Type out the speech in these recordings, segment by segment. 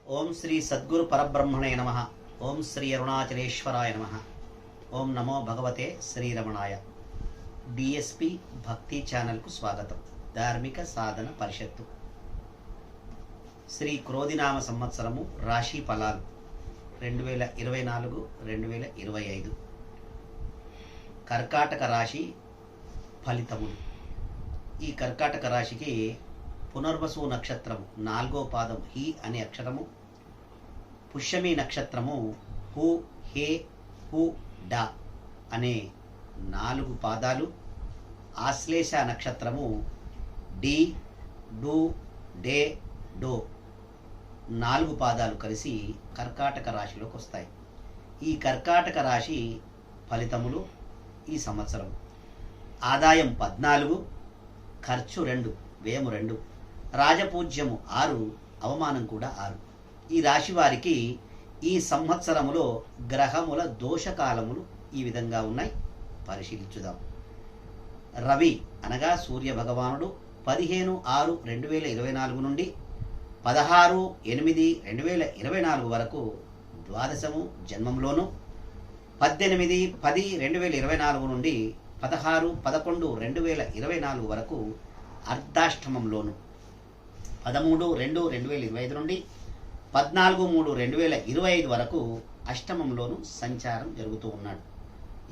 ఓం శ్రీ సద్గురు పరబ్రహ్మణే నమ. ఓం శ్రీ అరుణాచలేశ్వరాయ నమ. ఓం నమో భగవతే శ్రీరమణాయ. డిఎస్పి భక్తి ఛానల్కు స్వాగతం. ధార్మిక సాధన పరిషత్తు. శ్రీ క్రోధినామ సంవత్సరము రాశి ఫలాలు 2024-2025 కర్కాటక రాశి ఫలితములు. ఈ కర్కాటక రాశికి పునర్వసు నక్షత్రము 4వ పాదం హి అనే అక్షరము, పుష్యమి నక్షత్రము హు, హే, హు, డా అనే 4 పాదాలు, ఆశ్లేష నక్షత్రము డి, డు, డే, డో 4 పాదాలు కలిసి కర్కాటక రాశిలోకి వస్తాయి. ఈ కర్కాటక రాశి ఫలితములు ఈ సంవత్సరం: ఆదాయం 14, ఖర్చు 2, వ్యయము 2, రాజపూజ్యము 6, అవమానం కూడా 6. ఈ రాశి వారికి ఈ సంవత్సరములో గ్రహముల దోషకాలములు ఈ విధంగా ఉన్నాయి. పరిశీలించుదాం. రవి అనగా సూర్య భగవానుడు 15/6/2024 నుండి 16/8/2024 వరకు ద్వాదశము జన్మంలోను, 18/10/2024 నుండి 16/11/2024 వరకు అర్ధాష్టమంలోను, 13/2/2025 నుండి 14/3/2025 వరకు అష్టమంలోను సంచారం జరుగుతూ ఉన్నాడు.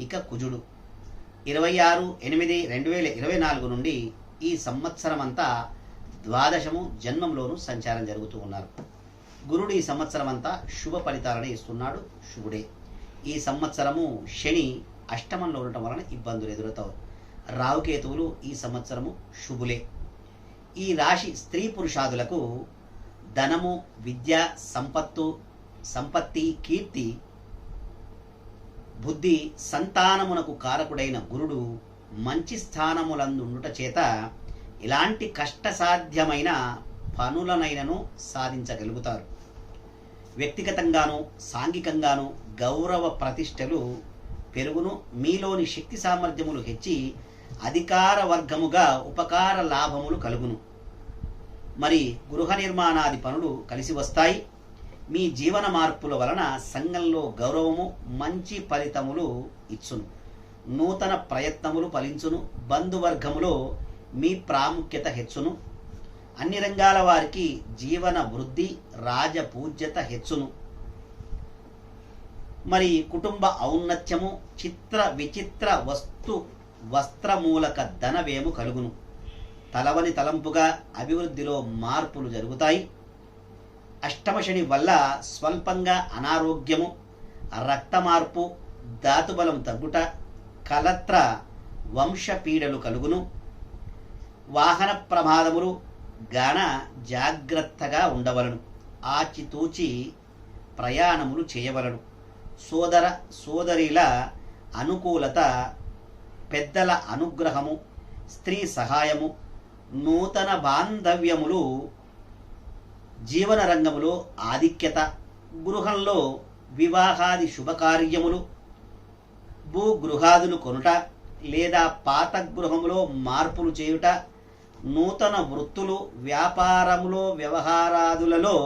ఇక కుజుడు 26/8/2024 నుండి ఈ సంవత్సరం అంతా ద్వాదశము జన్మంలోను సంచారం జరుగుతూ ఉన్నారు. గురుడు ఈ సంవత్సరం అంతా శుభ ఫలితాలను ఇస్తున్నాడు. శుభుడే. ఈ సంవత్సరము శని అష్టమంలో ఉండటం వలన ఇబ్బందులు ఎదురవుతాయి. రావుకేతువులు ఈ సంవత్సరము శుభులే. ఈ రాశి స్త్రీ పురుషాదులకు ధనము, విద్య, సంపత్తి, కీర్తి, బుద్ధి, సంతానమునకు కారకుడైన గురుడు మంచి స్థానములందుండుట చేత ఇలాంటి కష్టసాధ్యమైన పనులనైనను సాధించగలుగుతారు. వ్యక్తిగతంగాను సాంఘికంగాను గౌరవ ప్రతిష్టలు పెరుగును. మీలోని శక్తి సామర్థ్యములు హెచ్చి అధికార వర్గముగా ఉపకార లాభములు కలుగును. మరి గృహ నిర్మాణాది పనులు కలిసి వస్తాయి. మీ జీవన మార్పుల వలన సంఘంలో గౌరవము, మంచి ఫలితములు ఇచ్చును. నూతన ప్రయత్నములు ఫలించును. బంధువర్గములో మీ ప్రాముఖ్యత హెచ్చును. అన్ని రంగాల వారికి జీవన వృద్ధి, రాజపూజ్యత హెచ్చును. మరి కుటుంబ ఔన్నత్యము, చిత్ర విచిత్ర వస్త్రమూలక ధన వ్యయము కలుగును. తలవని తలంపుగా అభివృద్ధిలో మార్పులు జరుగుతాయి. అష్టమ శని వల్ల స్వల్పంగా అనారోగ్యము, రక్త మార్పు, ధాతుబలం తగ్గుట, కలత్ర వంశపీడలు కలుగును. వాహన ప్రమాదములు గాన జాగ్రత్తగా ఉండవలను. ఆచితూచి ప్రయాణములు చేయవలను. సోదర సోదరీల అనుకూలత, పెద్దల అనుగ్రహము, స్త్రీ సహాయము, నూతన బాంధవ్యములు, జీవన రంగములో ఆధిక్యత, గృహంలో వివాహాది శుభకార్యములు, భూగృహాదులు కొనుట లేదా పాత గృహములో మార్పులు చేయుట, నూతన వృత్తులు, వ్యాపారములో వ్యవహారాదులలో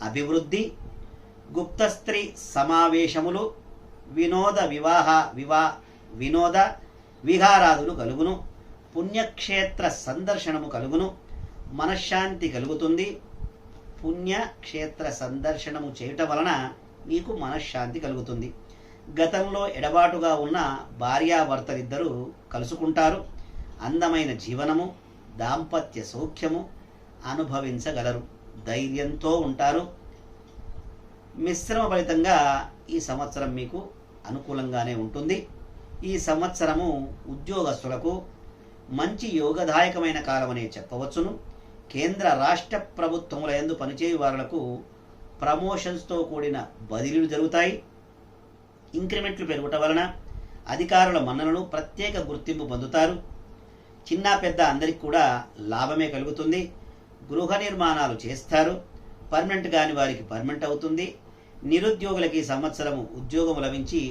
అభివృద్ధి, గుప్త స్త్రీ సమావేశములు, వినోద విహారాదులు కలుగును. పుణ్యక్షేత్ర సందర్శనము కలుగును. మనశ్శాంతి కలుగుతుంది. పుణ్యక్షేత్ర సందర్శనము చేయటం వలన మీకు మనశ్శాంతి కలుగుతుంది. గతంలో ఎడబాటుగా ఉన్న భార్యాభర్తలిద్దరూ కలుసుకుంటారు. అందమైన జీవనము, దాంపత్య సౌఖ్యము అనుభవించగలరు. ధైర్యంతో ఉంటారు. మిశ్రమ ఫలితంగా ఈ సంవత్సరం మీకు అనుకూలంగానే ఉంటుంది. ఈ సంవత్సరము ఉద్యోగస్తులకు మంచి యోగదాయకమైన కాలమనే చెప్పవచ్చును. కేంద్ర రాష్ట్ర ప్రభుత్వముల యందు పనిచేయు వారులకు ప్రమోషన్స్తో కూడిన బదిలీలు జరుగుతాయి. ఇంక్రిమెంట్లు పెరుగుట వలన అధికారుల మన్ననలు, ప్రత్యేక గుర్తింపు పొందుతారు. చిన్న పెద్ద అందరికి కూడా లాభమే కలుగుతుంది. గృహ నిర్మాణాలు చేస్తారు. పర్మనెంట్ కాని వారికి పర్మనెంట్ అవుతుంది. నిరుద్యోగులకి ఈ సంవత్సరము ఉద్యోగం లభించి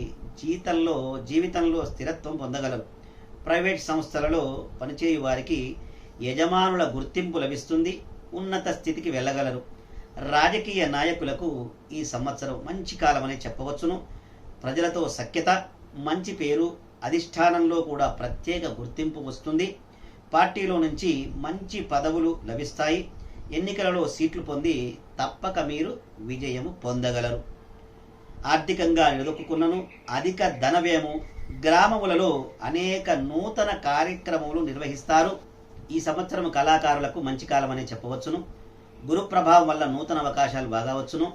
జీవితంలో స్థిరత్వం పొందగలరు. ప్రైవేట్ సంస్థలలో పనిచేయు వారికి యజమానుల గుర్తింపు లభిస్తుంది. ఉన్నత స్థితికి వెళ్ళగలరు. రాజకీయ నాయకులకు ఈ సంవత్సరం మంచి కాలమనే చెప్పవచ్చును. ప్రజలతో సఖ్యత, మంచి పేరు, అధిష్టానంలో కూడా ప్రత్యేక గుర్తింపు వస్తుంది. పార్టీలో నుంచి మంచి పదవులు లభిస్తాయి. ఎన్నికలలో సీట్లు పొంది తప్పక మీరు విజయము పొందగలరు. ఆర్థికంగా నిలదొక్కున్నను. అధిక ధన వ్యయము, గ్రామములలో అనేక నూతన కార్యక్రమములు నిర్వహిస్తారు. ఈ సంవత్సరం కళాకారులకు మంచి కాలమనే చెప్పవచ్చును. గురు ప్రభావం వల్ల నూతన అవకాశాలు బాగా వచ్చును.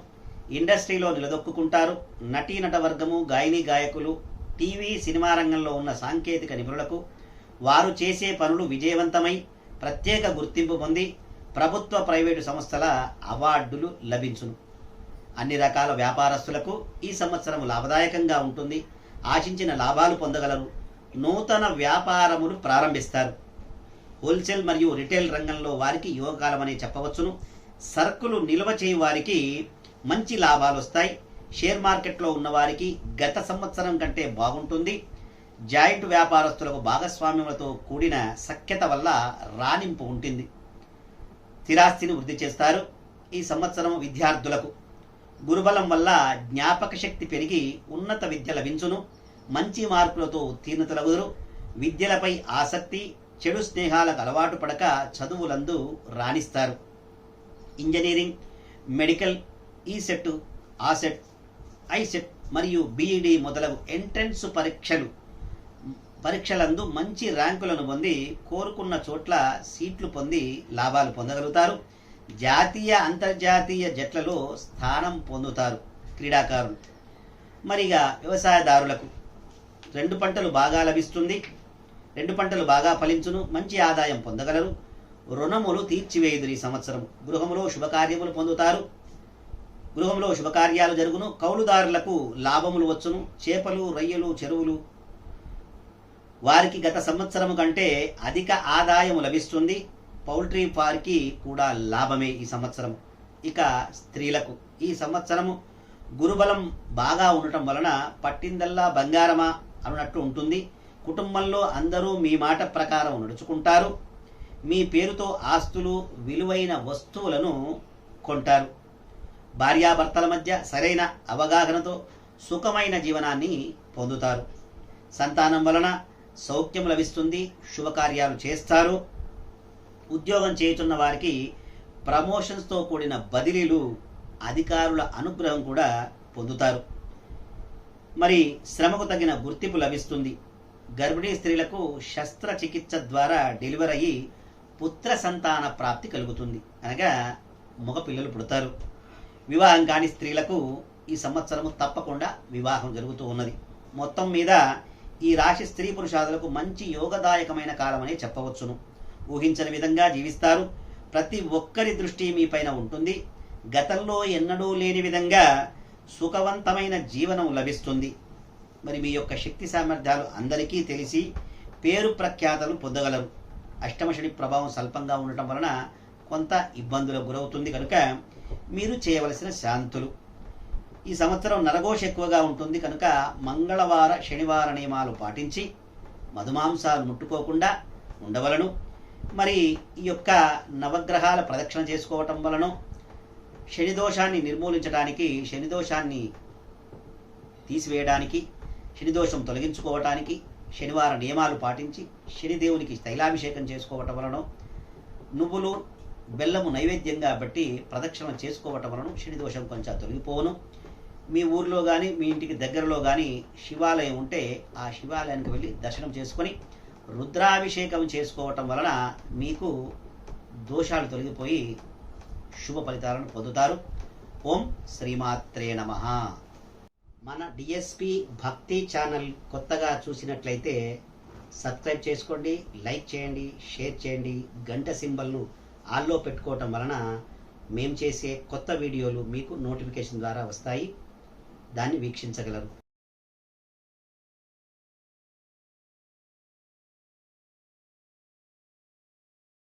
ఇండస్ట్రీలో నిలదొక్కుంటారు. నటీనట వర్గము, గాయని గాయకులు, టీవీ సినిమా రంగంలో ఉన్న సాంకేతిక నిపుణులకు వారు చేసే పనులు విజయవంతమై ప్రత్యేక గుర్తింపు పొంది ప్రభుత్వ ప్రైవేటు సంస్థల అవార్డులు లభించును. అన్ని రకాల వ్యాపారస్తులకు ఈ సంవత్సరం లాభదాయకంగా ఉంటుంది. ఆశించిన లాభాలు పొందగలరు. నూతన వ్యాపారములు ప్రారంభిస్తారు. హోల్సేల్ మరియు రిటైల్ రంగంలో వారికి యోగకాలం అనే చెప్పవచ్చును. సరుకులు నిల్వ చేయు వారికి మంచి లాభాలు వస్తాయి. షేర్ మార్కెట్లో ఉన్న వారికి గత సంవత్సరం కంటే బాగుంటుంది. జాయింట్ వ్యాపారస్తులకు భాగస్వామ్యములతో కూడిన సఖ్యత వల్ల రాణింపు ఉంటుంది. స్థిరాస్తిని వృద్ధి చేస్తారు. ఈ సంవత్సరం విద్యార్థులకు గురుబలం వల్ల జ్ఞాపక శక్తి పెరిగి ఉన్నత విద్య లభించును. మంచి మార్కులతో ఉత్తీర్ణతలగుదురు. విద్యలపై ఆసక్తి, చెడు స్నేహాలకు అలవాటు పడక చదువులందు రాణిస్తారు. Engineering, medical, ECET, asset, ICET మరియు బీఈడి మొదలగు ఎంట్రన్స్ పరీక్షలందు మంచి ర్యాంకులను పొంది కోరుకున్న చోట్ల సీట్లు పొంది లాభాలు పొందగలుగుతారు. జాతీయ, అంతర్జాతీయ జట్లలో స్థానం పొందుతారు క్రీడాకారులు. మరిగా వ్యవసాయదారులకు 2 పంటలు బాగా లభిస్తుంది. 2 పంటలు బాగా ఫలించును. మంచి ఆదాయం పొందగలరు. రుణములు తీర్చివేయుదురు. ఈ సంవత్సరం గృహములో శుభకార్యములు పొందుతారు. గృహంలో శుభకార్యాలు జరుగును. కౌలుదారులకు లాభములు వచ్చును. చేపలు, రొయ్యలు, చెరువులు వారికి గత సంవత్సరము కంటే అధిక ఆదాయము లభిస్తుంది. పౌల్ట్రీ వారికి కూడా లాభమే ఈ సంవత్సరం. ఇక స్త్రీలకు ఈ సంవత్సరము గురుబలం బాగా ఉండటం వలన పట్టిందల్లా బంగారమా అన్నట్టు ఉంటుంది. కుటుంబంలో అందరూ మీ మాట ప్రకారం నడుచుకుంటారు. మీ పేరుతో ఆస్తులు, విలువైన వస్తువులను కొంటారు. భార్యాభర్తల మధ్య సరైన అవగాహనతో సుఖమైన జీవనాన్ని పొందుతారు. సంతానం వలన సౌఖ్యం లభిస్తుంది. శుభకార్యాలు చేస్తారు. ఉద్యోగం చేయుతున్న వారికి ప్రమోషన్స్తో కూడిన బదిలీలు, అధికారుల అనుగ్రహం కూడా పొందుతారు. మరి శ్రమకు తగిన గుర్తింపు లభిస్తుంది. గర్భిణీ స్త్రీలకు శస్త్రచికిత్స ద్వారా డెలివరీ అయ్యి పుత్ర సంతాన ప్రాప్తి కలుగుతుంది. అనగా మగపిల్లలు పుడతారు. వివాహం కాని స్త్రీలకు ఈ సంవత్సరము తప్పకుండా వివాహం జరుగుతూ ఉన్నది. మొత్తం మీద ఈ రాశి స్త్రీ పురుషాదులకు మంచి యోగదాయకమైన కాలమనే చెప్పవచ్చును. ఊహించని విధంగా జీవిస్తారు. ప్రతి ఒక్కరి దృష్టి మీ పైన ఉంటుంది. గతంలో ఎన్నడూ లేని విధంగా సుఖవంతమైన జీవనం లభిస్తుంది. మరి మీ యొక్క శక్తి సామర్థ్యాలు అందరికీ తెలిసి పేరు ప్రఖ్యాతలు పొందగలరు. అష్టమ శని ప్రభావం స్వల్పంగా ఉండటం వలన కొంత ఇబ్బందులకు గురవుతుంది. కనుక మీరు చేయవలసిన శాంతులు, ఈ సంవత్సరం నరఘోష ఎక్కువగా ఉంటుంది కనుక మంగళవార, శనివార నియమాలు పాటించి మధుమాంసాలు ముట్టుకోకుండా ఉండవలను. మరి ఈ యొక్క నవగ్రహాల ప్రదక్షిణ చేసుకోవటం వలన శనిదోషాన్ని నిర్మూలించడానికి, శనిదోషాన్ని తీసివేయడానికి, శనిదోషం తొలగించుకోవటానికి శనివార నియమాలు పాటించి శనిదేవునికి తైలాభిషేకం చేసుకోవటం వలన, నువ్వులు బెల్లము నైవేద్యంగా బట్టి ప్రదక్షిణ చేసుకోవటం వలన శనిదోషం కొంచెం తొలగిపోవును. మీ ఊర్లో కానీ మీ ఇంటికి దగ్గరలో కానీ శివాలయం ఉంటే ఆ శివాలయానికి వెళ్ళి దర్శనం చేసుకొని రుద్రాభిషేకం చేసుకోవటం వలన మీకు దోషాలు తొలగిపోయి శుభ ఫలితాలను పొందుతారు. ఓం శ్రీమాత్రే నమః. మన డిఎస్పి భక్తి ఛానల్ కొత్తగా చూసినట్లయితే సబ్స్క్రైబ్ చేసుకోండి, లైక్ చేయండి, షేర్ చేయండి. గంట సింబల్ను ఆల్లో పెట్టుకోవటం వలన మేము చేసే కొత్త వీడియోలు మీకు నోటిఫికేషన్ ద్వారా వస్తాయి. దాన్ని వీక్షించగలరు.